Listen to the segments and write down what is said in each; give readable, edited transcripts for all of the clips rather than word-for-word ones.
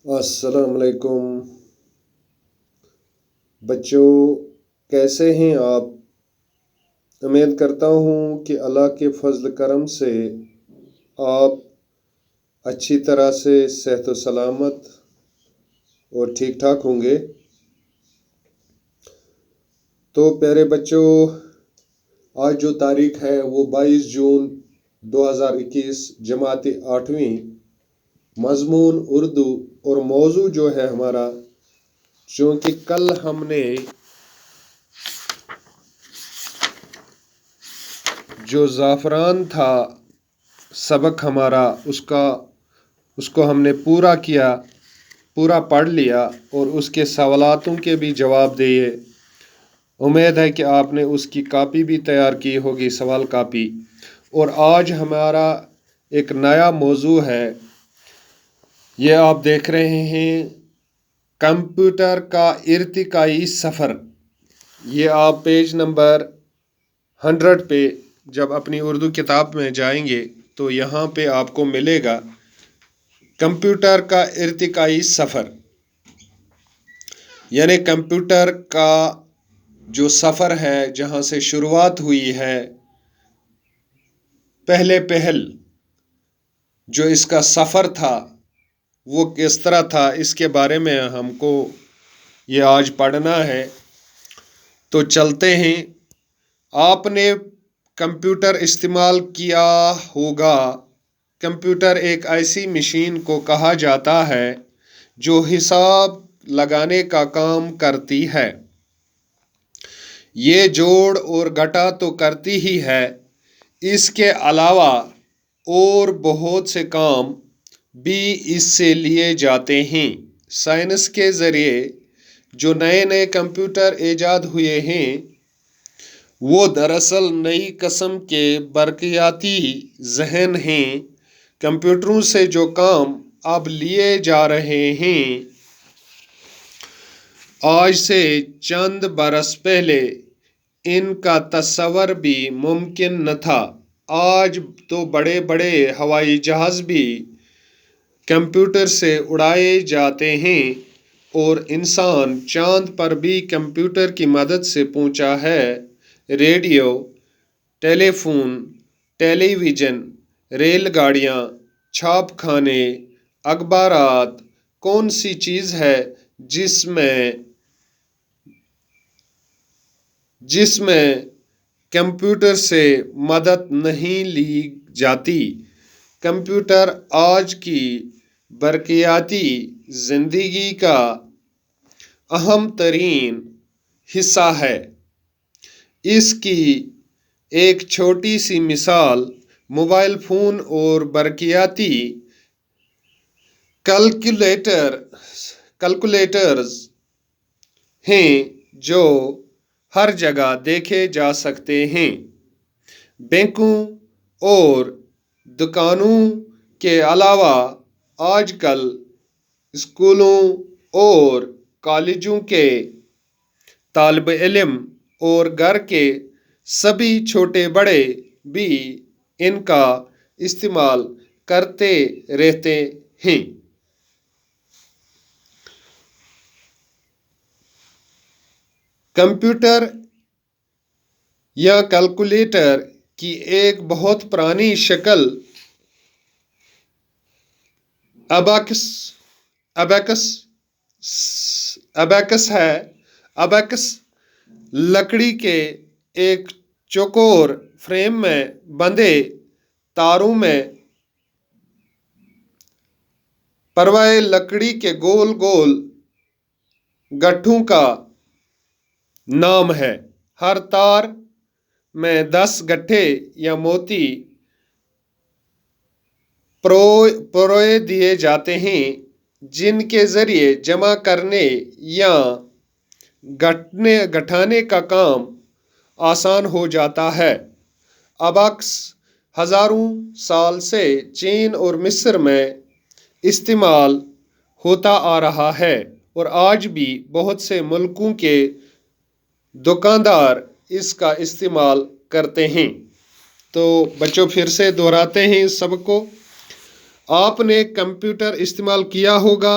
السلام علیکم بچوں، کیسے ہیں آپ؟ امید کرتا ہوں کہ اللہ کے فضل کرم سے آپ اچھی طرح سے صحت و سلامت اور ٹھیک ٹھاک ہوں گے۔ تو پیارے بچوں، آج جو تاریخ ہے وہ 22 جون 2021، جماعت 8ویں، مضمون اردو، اور موضوع جو ہے ہمارا، چونکہ کل ہم نے جو زعفران تھا سبق ہمارا، اس کو ہم نے پورا کیا، پورا پڑھ لیا اور اس کے سوالاتوں کے بھی جواب دیے۔ امید ہے کہ آپ نے اس کی کاپی بھی تیار کی ہوگی، سوال کاپی۔ اور آج ہمارا ایک نیا موضوع ہے، یہ آپ دیکھ رہے ہیں، کمپیوٹر کا ارتقائی سفر۔ یہ آپ پیج نمبر 100 پہ جب اپنی اردو کتاب میں جائیں گے تو یہاں پہ آپ کو ملے گا کمپیوٹر کا ارتقائی سفر، یعنی کمپیوٹر کا جو سفر ہے، جہاں سے شروعات ہوئی ہے، پہل جو اس کا سفر تھا وہ کس طرح تھا، اس کے بارے میں ہم کو یہ آج پڑھنا ہے۔ تو چلتے ہیں۔ آپ نے کمپیوٹر استعمال کیا ہوگا۔ کمپیوٹر ایک ایسی مشین کو کہا جاتا ہے جو حساب لگانے کا کام کرتی ہے۔ یہ جوڑ اور گھٹا تو کرتی ہی ہے، اس کے علاوہ اور بہت سے کام بھی اس سے لیے جاتے ہیں۔ سائنس کے ذریعے جو نئے نئے کمپیوٹر ایجاد ہوئے ہیں، وہ دراصل نئی قسم کے برقیاتی ذہن ہیں۔ کمپیوٹروں سے جو کام اب لیے جا رہے ہیں، آج سے چند برس پہلے ان کا تصور بھی ممکن نہ تھا۔ آج تو بڑے بڑے ہوائی جہاز بھی کمپیوٹر سے اڑائے جاتے ہیں، اور انسان چاند پر بھی کمپیوٹر کی مدد سے پہنچا ہے۔ ریڈیو، ٹیلی فون، ٹیلی ویژن، ریل گاڑیاں، چھاپ خانے، اخبارات، کون سی چیز ہے جس میں کمپیوٹر سے مدد نہیں لی جاتی؟ کمپیوٹر آج کی برقیاتی زندگی کا اہم ترین حصہ ہے۔ اس کی ایک چھوٹی سی مثال موبائل فون اور برقیاتی کیلکولیٹرز ہیں جو ہر جگہ دیکھے جا سکتے ہیں۔ بینکوں اور دکانوں کے علاوہ آج کل اسکولوں اور کالجوں کے طالب علم اور گھر کے سبھی چھوٹے بڑے بھی ان کا استعمال کرتے رہتے ہیں۔ کمپیوٹر یا کیلکولیٹر کی ایک بہت پرانی شکل ابیکس ہے۔ ابیکس لکڑی کے ایک چوکور فریم میں بندھے تاروں میں پروائے لکڑی کے گول گول گٹھوں کا نام ہے۔ ہر تار میں 10 گٹھے یا موتی پروئے دیے جاتے ہیں، جن کے ذریعے جمع کرنے یا گٹھانے کا کام آسان ہو جاتا ہے۔ ابیکس ہزاروں سال سے چین اور مصر میں استعمال ہوتا آ رہا ہے، اور آج بھی بہت سے ملکوں کے دکاندار اس کا استعمال کرتے ہیں۔ تو بچوں، پھر سے دہراتے ہیں اس سبق کو۔ آپ نے کمپیوٹر استعمال کیا ہوگا۔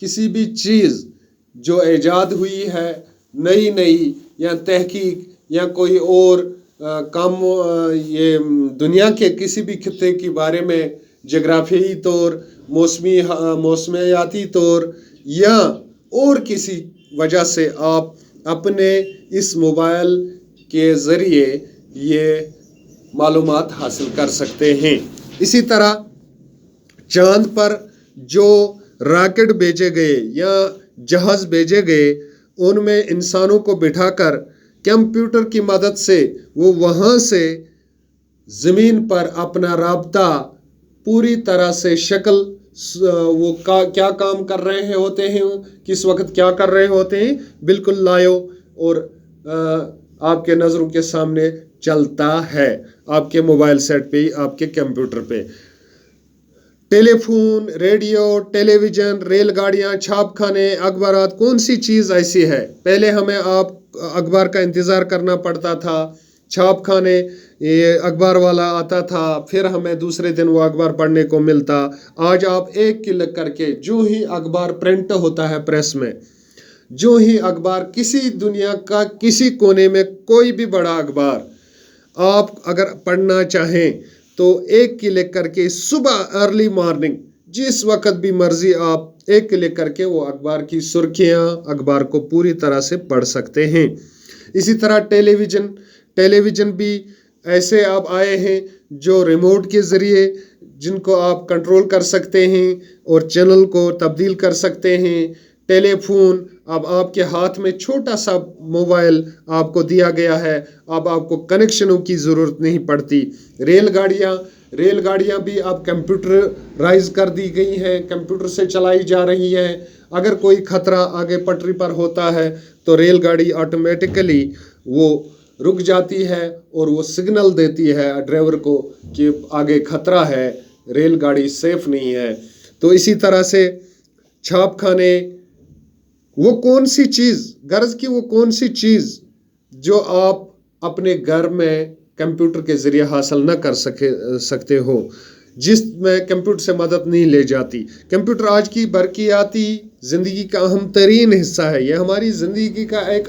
کسی بھی چیز جو ایجاد ہوئی ہے نئی یا تحقیق یا کوئی اور کام یہ دنیا کے کسی بھی خطے کے بارے میں جغرافیائی طور موسمیاتی طور یا اور کسی وجہ سے آپ اپنے اس موبائل کے ذریعے یہ معلومات حاصل کر سکتے ہیں۔ اسی طرح چاند پر جو راکٹ بھیجے گئے یا جہاز بھیجے گئے ان میں انسانوں کو بٹھا کر کمپیوٹر کی مدد سے وہ وہاں سے زمین پر اپنا رابطہ پوری طرح سے شکل وہ کیا کام کر رہے ہوتے ہیں، کس وقت کیا کر رہے ہوتے ہیں، بالکل لائیو اور آپ کے نظروں کے سامنے چلتا ہے، آپ کے موبائل سیٹ پہ، آپ کے کمپیوٹر پہ۔ ٹیلی فون، ریڈیو، ٹیلی ویژن، ریل گاڑیاں، چھاپ خانے، اخبارات، کون سی چیز ایسی ہے؟ پہلے ہمیں اخبار کا انتظار کرنا پڑتا تھا، چھاپ خانے یہ اخبار والا آتا تھا، پھر ہمیں دوسرے دن وہ اخبار پڑھنے کو ملتا۔ آج آپ ایک کلک کر کے جو ہی اخبار پرنٹ ہوتا ہے پریس میں، جو ہی اخبار کسی دنیا کا کسی کونے میں کوئی بھی بڑا اخبار آپ اگر پڑھنا چاہیں تو ایک کلک کر کے صبح ارلی مارننگ جس وقت بھی مرضی آپ ایک کلک کر کے وہ اخبار کی سرخیاں اخبار کو پوری طرح سے پڑھ سکتے ہیں۔ اسی طرح ٹیلی ویژن بھی ایسے آپ آئے ہیں جو ریموٹ کے ذریعے جن کو آپ کنٹرول کر سکتے ہیں اور چینل کو تبدیل کر سکتے ہیں۔ ٹیلی فون اب آپ کے ہاتھ میں چھوٹا سا موبائل آپ کو دیا گیا ہے، اب آپ کو کنیکشنوں کی ضرورت نہیں پڑتی۔ ریل گاڑیاں بھی اب کمپیوٹرائز کر دی گئی ہیں، کمپیوٹر سے چلائی جا رہی ہیں۔ اگر کوئی خطرہ آگے پٹری پر ہوتا ہے تو ریل گاڑی آٹومیٹیکلی وہ رک جاتی ہے اور وہ سگنل دیتی ہے ڈرائیور کو کہ آگے خطرہ ہے، ریل گاڑی سیف نہیں ہے۔ تو اسی طرح سے چھاپ خانے، وہ کون سی چیز غرض کی وہ کون سی چیز جو آپ اپنے گھر میں کمپیوٹر کے ذریعے حاصل نہ کر سکتے ہو، جس میں کمپیوٹر سے مدد نہیں لے جاتی۔ کمپیوٹر آج کی برقیاتی زندگی کا اہم ترین حصہ ہے، یہ ہماری زندگی کا ایک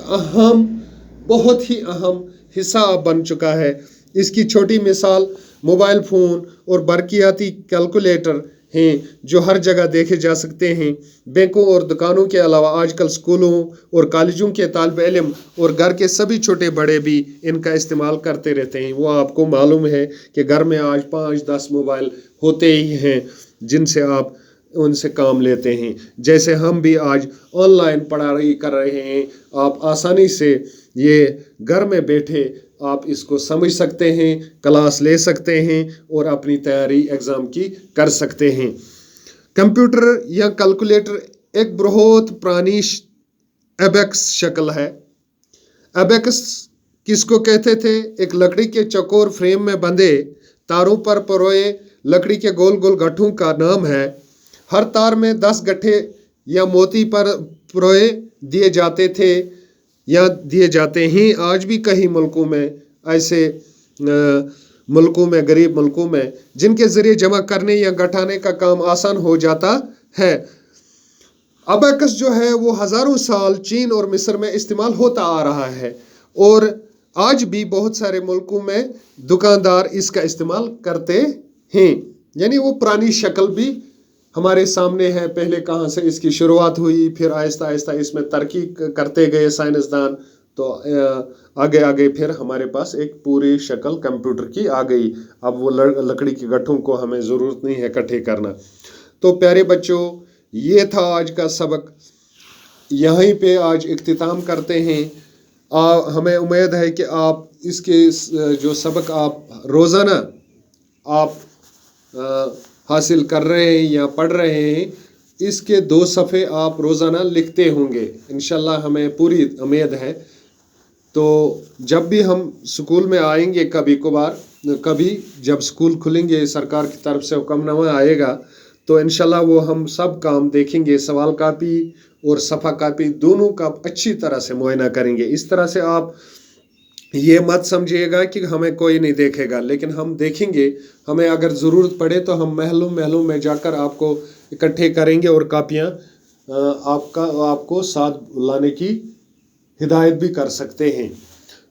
بہت ہی اہم حصہ بن چکا ہے۔ اس کی چھوٹی مثال موبائل فون اور برقیاتی کیلکولیٹر ہیں جو ہر جگہ دیکھے جا سکتے ہیں۔ بینکوں اور دکانوں کے علاوہ آج کل اسکولوں اور کالجوں کے طالب علم اور گھر کے سبھی چھوٹے بڑے بھی ان کا استعمال کرتے رہتے ہیں۔ وہ آپ کو معلوم ہے کہ گھر میں آج 5-10 موبائل ہوتے ہی ہیں جن سے آپ ان سے کام لیتے ہیں۔ جیسے ہم بھی آج آن لائن پڑھائی کر رہے ہیں، آپ آسانی سے یہ گھر میں بیٹھے آپ اس کو سمجھ سکتے ہیں، کلاس لے سکتے ہیں اور اپنی تیاری ایگزام کی کر سکتے ہیں۔ کمپیوٹر یا کیلکولیٹر ایک بہت پرانی ایبیکس شکل ہے۔ ایبیکس کس کو کہتے تھے؟ ایک لکڑی کے چوکور فریم میں بندھے تاروں پر پروئے لکڑی کے گول گول گٹھوں کا نام ہے۔ ہر تار میں 10 گٹھے یا موتی پر پروئے دیے جاتے تھے یا دیے جاتے ہیں۔ آج بھی کئی ملکوں میں ایسے غریب ملکوں میں جن کے ذریعے جمع کرنے یا گٹھانے کا کام آسان ہو جاتا ہے۔ ابیکس جو ہے وہ ہزاروں سال چین اور مصر میں استعمال ہوتا آ رہا ہے اور آج بھی بہت سارے ملکوں میں دکاندار اس کا استعمال کرتے ہیں۔ یعنی وہ پرانی شکل بھی ہمارے سامنے ہے، پہلے کہاں سے اس کی شروعات ہوئی، پھر آہستہ آہستہ اس میں ترقی کرتے گئے سائنسدان، تو آگے پھر ہمارے پاس ایک پوری شکل کمپیوٹر کی آ گئی۔ اب وہ لکڑی کے گٹھوں کو ہمیں ضرورت نہیں ہے اکٹھے کرنا۔ تو پیارے بچوں، یہ تھا آج کا سبق، یہیں پہ آج اختتام کرتے ہیں۔ ہمیں امید ہے کہ آپ اس کے جو سبق آپ روزانہ آپ حاصل کر رہے ہیں یا پڑھ رہے ہیں، اس کے 2 صفحے آپ روزانہ لکھتے ہوں گے، انشاءاللہ ہمیں پوری امید ہے۔ تو جب بھی ہم سکول میں آئیں گے کبھی جب سکول کھلیں گے، سرکار کی طرف سے حکم نامہ آئے گا تو انشاءاللہ وہ ہم سب کام دیکھیں گے، سوال کاپی اور صفحہ کاپی دونوں کا اچھی طرح سے معائنہ کریں گے۔ اس طرح سے آپ یہ مت سمجھیے گا کہ ہمیں کوئی نہیں دیکھے گا، لیکن ہم دیکھیں گے۔ ہمیں اگر ضرورت پڑے تو ہم محلوں میں جا کر آپ کو اکٹھے کریں گے اور کاپیاں آپ کو ساتھ لانے کی ہدایت بھی کر سکتے ہیں۔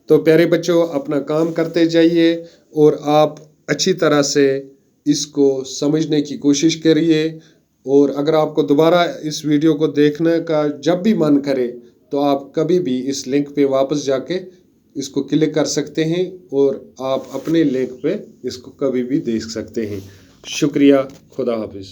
تو پیارے بچوں، اپنا کام کرتے جائیے اور آپ اچھی طرح سے اس کو سمجھنے کی کوشش کریے، اور اگر آپ کو دوبارہ اس ویڈیو کو دیکھنے کا جب بھی من کرے تو آپ کبھی بھی اس لنک پہ واپس جا کے اس کو کلک کر سکتے ہیں اور آپ اپنے لنک پہ اس کو کبھی بھی دیکھ سکتے ہیں۔ شکریہ، خدا حافظ۔